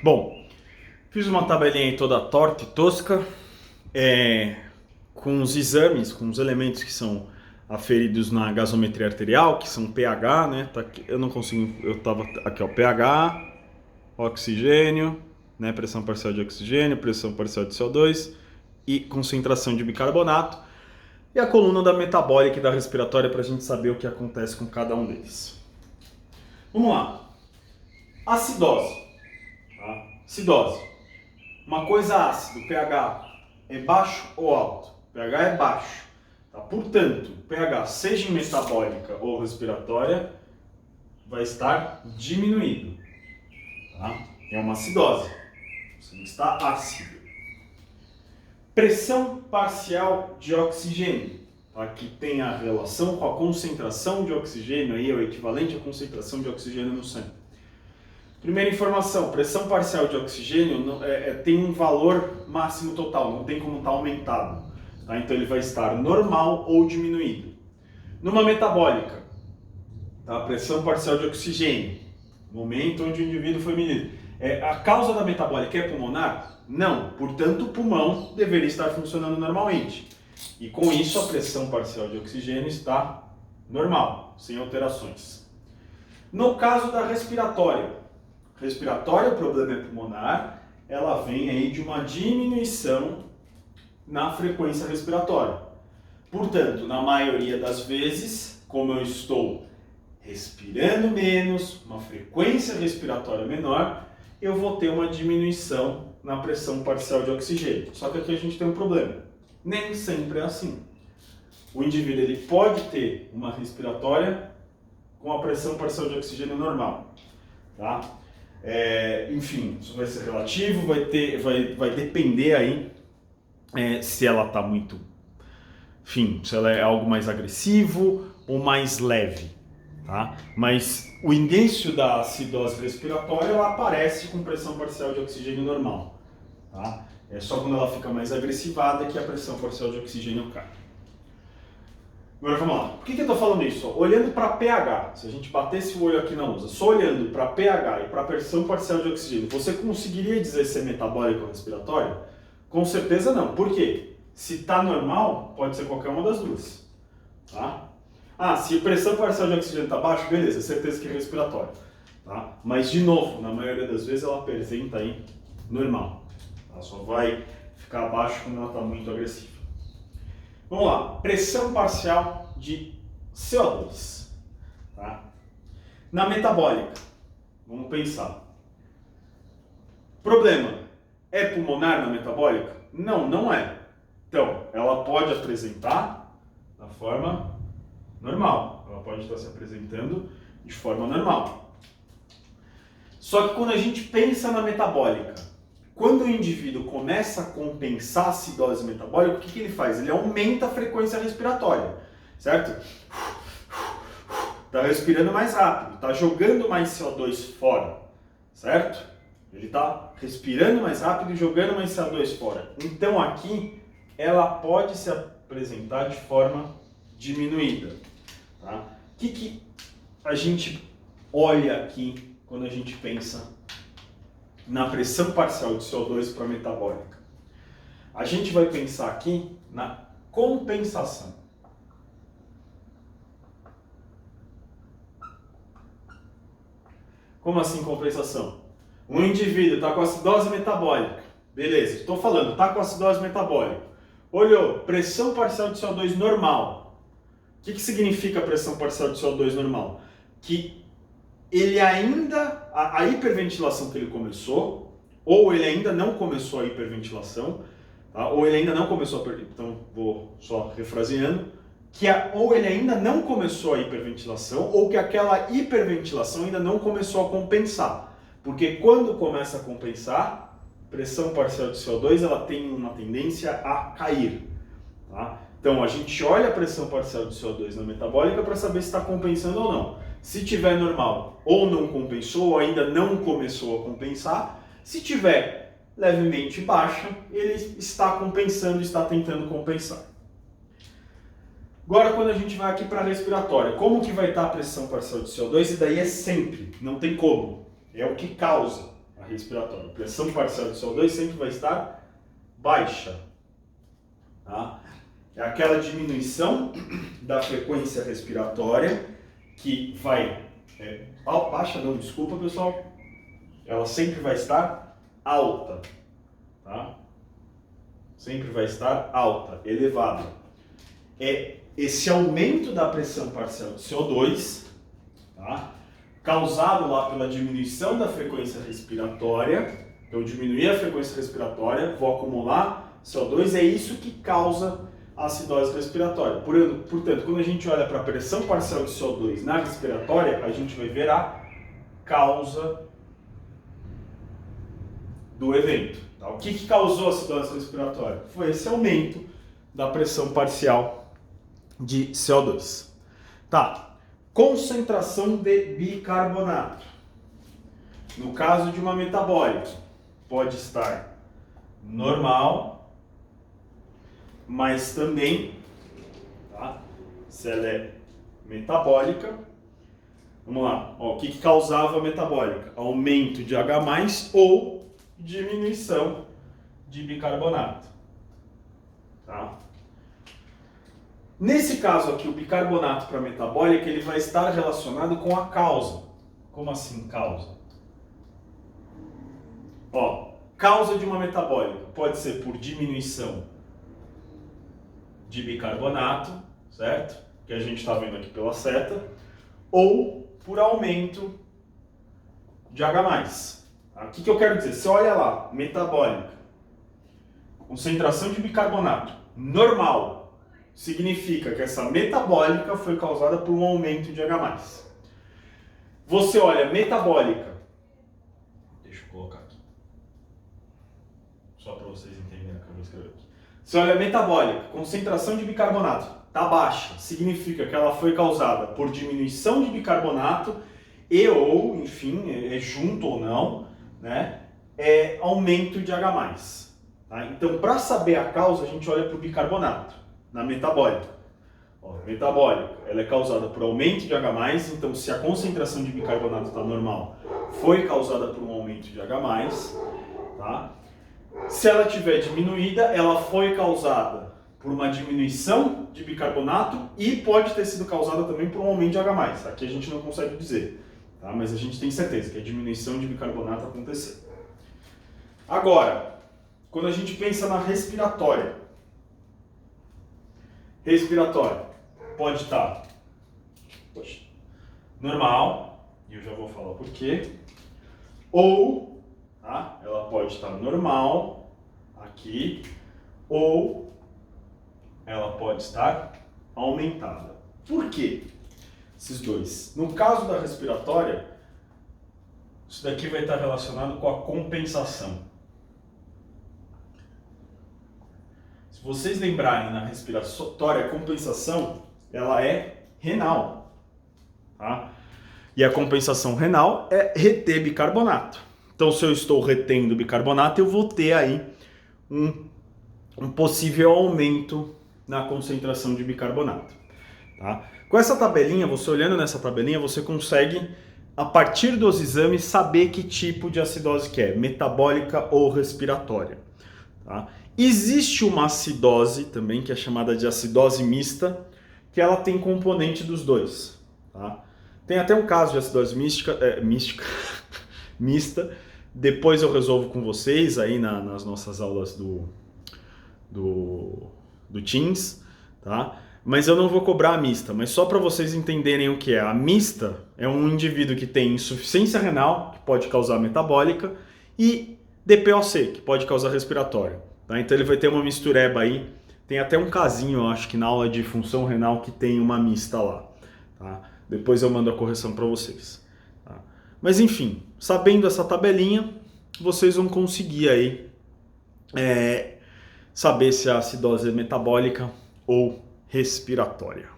Bom, fiz uma tabelinha aí toda torta e tosca, com os exames, com os elementos que são aferidos na gasometria arterial, que são pH, né? Tá aqui, eu não consigo, eu tava aqui, ó, pH, oxigênio, né? Pressão parcial de oxigênio, pressão parcial de CO2 e concentração de bicarbonato. E a coluna da metabólica e da respiratória para a gente saber o que acontece com cada um deles. Vamos lá. Acidose. Tá? Acidose. Uma coisa ácida, o pH é baixo ou alto? O pH é baixo. Tá? Portanto, o pH, seja em metabólica ou respiratória, vai estar diminuído. Tá? É uma acidose. Você não está ácido. Pressão parcial de oxigênio, tá? Que tem a relação com a concentração de oxigênio, aí é o equivalente à concentração de oxigênio no sangue. Primeira informação, pressão parcial de oxigênio tem um valor máximo total, não tem como estar aumentado. Tá? Então ele vai estar normal ou diminuído. Numa metabólica, tá? A pressão parcial de oxigênio, momento onde o indivíduo foi medido. A causa da metabólica é pulmonar? Não, portanto o pulmão deveria estar funcionando normalmente. E com isso a pressão parcial de oxigênio está normal, sem alterações. No caso da respiratória, o problema é pulmonar, ela vem aí de uma diminuição na frequência respiratória. Portanto, na maioria das vezes, como eu estou respirando menos, uma frequência respiratória menor, eu vou ter uma diminuição na pressão parcial de oxigênio. Só que aqui a gente tem um problema. Nem sempre é assim. O indivíduo ele pode ter uma respiratória com a pressão parcial de oxigênio normal. Tá? Enfim, isso vai ser relativo, vai depender aí se ela está muito, enfim, se ela é algo mais agressivo ou mais leve, tá? Mas o início da acidose respiratória ela aparece com pressão parcial de oxigênio normal, tá? É só quando ela fica mais agressivada que a pressão parcial de oxigênio cai. Agora vamos lá. Por que eu estou falando isso? Olhando para pH, se a gente batesse o olho aqui na lousa, só olhando para pH e para pressão parcial de oxigênio, você conseguiria dizer se é metabólico ou respiratório? Com certeza não. Por quê? Se está normal, pode ser qualquer uma das duas. Tá? Se a pressão parcial de oxigênio está baixa, beleza, certeza que é respiratório. Tá? Mas, de novo, na maioria das vezes ela apresenta aí normal. Tá? Só vai ficar abaixo quando ela está muito agressiva. Vamos lá, pressão parcial de CO2. Tá? Na metabólica, vamos pensar. Problema, é pulmonar na metabólica? Não, não é. Então, ela pode apresentar da forma normal. Ela pode estar se apresentando de forma normal. Só que quando a gente pensa na metabólica, quando o indivíduo começa a compensar a acidose metabólica, o que ele faz? Ele aumenta a frequência respiratória, certo? Está respirando mais rápido, está jogando mais CO2 fora, certo? Ele está respirando mais rápido e jogando mais CO2 fora. Então aqui ela pode se apresentar de forma diminuída. Tá? O que a gente olha aqui quando a gente pensa na pressão parcial de CO2 para metabólica? A gente vai pensar aqui na compensação. Como assim compensação? Um indivíduo está com acidose metabólica. Beleza, estou falando, está com acidose metabólica. Olhou, pressão parcial de CO2 normal. O que significa pressão parcial de CO2 normal? Que ele ainda, a hiperventilação que ele começou, ou ele ainda não começou a hiperventilação, tá? Ou ele ainda não começou a, então vou só refraseando, ou ele ainda não começou a hiperventilação, ou que aquela hiperventilação ainda não começou a compensar. Porque quando começa a compensar, pressão parcial de CO2 ela tem uma tendência a cair. Tá? Então a gente olha a pressão parcial de CO2 na metabólica para saber se está compensando ou não. Se tiver normal ou não compensou, ou ainda não começou a compensar, se tiver levemente baixa, ele está compensando, está tentando compensar. Agora quando a gente vai aqui para a respiratória, como que vai estar a pressão parcial de CO2? E daí é sempre, não tem como. É o que causa a respiratória. A pressão parcial de CO2 sempre vai estar baixa. Tá? É aquela diminuição da frequência respiratória que vai... baixa não, desculpa pessoal. Ela sempre vai estar alta. Tá? Sempre vai estar alta, elevada. É esse aumento da pressão parcial de CO2, tá? Causado lá pela diminuição da frequência respiratória. Então, diminuir a frequência respiratória, vou acumular CO2, é isso que causa a acidose respiratória. Portanto, quando a gente olha para a pressão parcial de CO2 na respiratória, a gente vai ver a causa do evento. Tá? O que causou a acidose respiratória? Foi esse aumento da pressão parcial de CO2. Tá. Concentração de bicarbonato. No caso de uma metabólica, pode estar normal, mas também, tá? Se ela é metabólica, vamos lá, ó, o que causava a metabólica? Aumento de H+, ou diminuição de bicarbonato. Tá? Nesse caso aqui, o bicarbonato para metabólica, ele vai estar relacionado com a causa. Como assim causa? Ó, causa de uma metabólica pode ser por diminuição de bicarbonato, certo? Que a gente está vendo aqui pela seta, ou por aumento de H+. O que eu quero dizer? Você olha lá, metabólica, concentração de bicarbonato normal, significa que essa metabólica foi causada por um aumento de H+. Você olha metabólica, deixa eu colocar aqui, só para vocês entenderem o que eu vou escrever aqui. Você olha metabólica, concentração de bicarbonato está baixa, significa que ela foi causada por diminuição de bicarbonato e ou, enfim, junto ou não, né, aumento de H+. Tá? Então, para saber a causa, a gente olha para o bicarbonato, na metabólica. Ó, metabólica, ela é causada por aumento de H+, então se a concentração de bicarbonato está normal, foi causada por um aumento de H+. Tá? Se ela tiver diminuída, ela foi causada por uma diminuição de bicarbonato e pode ter sido causada também por um aumento de H+. Aqui a gente não consegue dizer, tá? Mas a gente tem certeza que a diminuição de bicarbonato aconteceu. Agora, quando a gente pensa na respiratória, pode estar normal, e eu já vou falar por quê, ou tá? Ela pode estar normal aqui, ou ela pode estar aumentada. Por quê? Esses dois. No caso da respiratória, isso daqui vai estar relacionado com a compensação. Se vocês lembrarem, na respiratória, a compensação, ela é renal. Tá? E a compensação renal é reter bicarbonato. Então, se eu estou retendo bicarbonato, eu vou ter aí um possível aumento na concentração de bicarbonato. Tá? Com essa tabelinha, você olhando nessa tabelinha, você consegue, a partir dos exames, saber que tipo de acidose que é, metabólica ou respiratória. Tá? Existe uma acidose também, que é chamada de acidose mista, que ela tem componente dos dois. Tá? Tem até um caso de acidose mista, depois eu resolvo com vocês aí nas nossas aulas do Teams, tá? Mas eu não vou cobrar a mista, mas só para vocês entenderem o que é. A mista é um indivíduo que tem insuficiência renal, que pode causar metabólica, e DPOC, que pode causar respiratória. Tá? Então ele vai ter uma mistureba aí. Tem até um casinho, eu acho que na aula de função renal que tem uma mista lá. Tá? Depois eu mando a correção para vocês. Tá? Mas enfim, sabendo essa tabelinha, vocês vão conseguir aí saber se a acidose é metabólica ou respiratória.